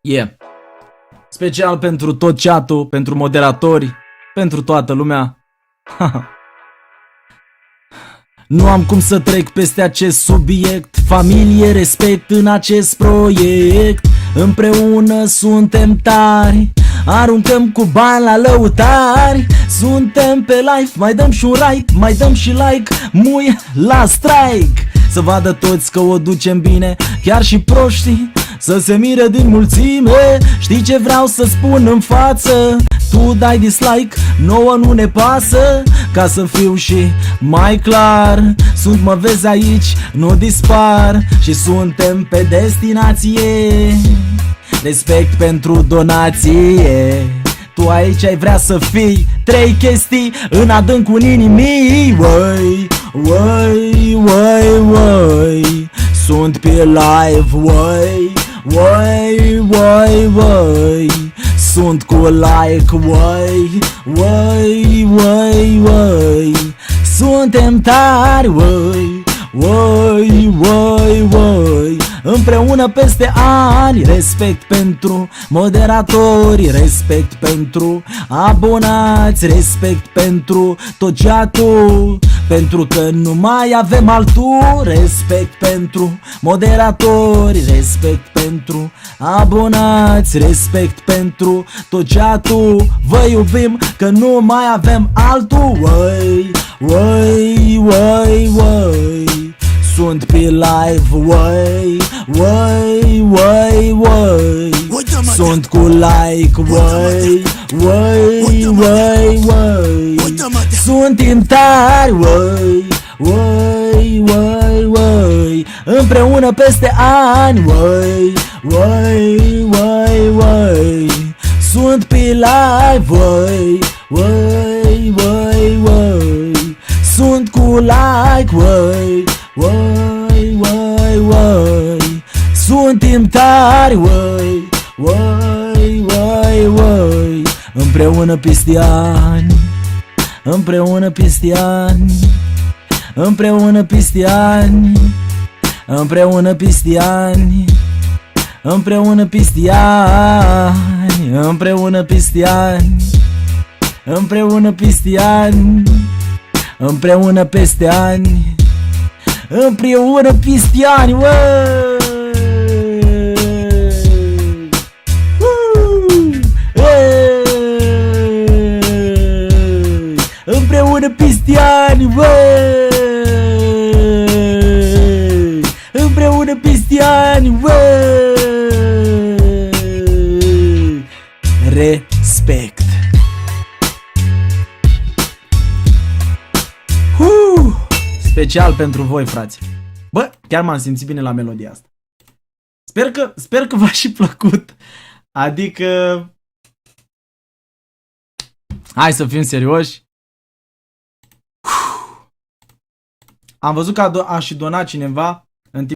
Yeah. Special pentru tot chat-ul, pentru moderatori, pentru toată lumea. Nu am cum să trec peste acest subiect. Familie, respect în acest proiect. Împreună suntem tari, aruncăm cu bani la lăutari. Suntem pe live, mai dăm și un right, mai dăm și like, mui la strike. Să vadă toți că o ducem bine, chiar și proștii să se mire din mulțime. Știi ce vreau să spun în față? Tu dai dislike, nouă nu ne pasă. Ca să fiu și mai clar, sunt, mă vezi aici, nu dispar. Și suntem pe destinație. Respect pentru donație. Tu aici ai vrea să fii. Trei chestii în adâncul inimii. Uai, uai, uai, uai. Sunt pe live, uai, uai, uai, uai. Sunt cu like, uai, uai, uai, uai. Suntem tari, uai, uai, uai, uai. Împreună peste ani. Respect pentru moderatori, respect pentru abonați, respect pentru tot chat-ul, pentru că nu mai avem altul. Respect pentru moderatori, respect pentru abonați, respect pentru tot chat-ul. Vă iubim că nu mai avem altul. Uai, uai, uai, uai. Sunt pe live, uai, uai, uai, uai. Sunt cu like, uai, uai, uai, uai. Suntem tari, uai, uai, uai, uai. Împreună peste ani, uai, uai, uai, uai. Sunt pe live, uai, uai, uai, uai. Sunt cu like, uai, uai, uai, uai. Suntem tari, uai, uai, uai, uai. Împreună peste ani, împreună peste ani, împreună peste ani, împreună peste ani, împreună peste ani, împreună peste ani, împreună peste ani, împreună peste ani, împreună peste ani, împreună peste ani, împreună peste ani, respect. Special pentru voi, frați. Bă, chiar m-am simțit bine la melodia asta. Sper că v-a și plăcut. Adică hai să fim serioși. Am văzut că a și donat cineva în timp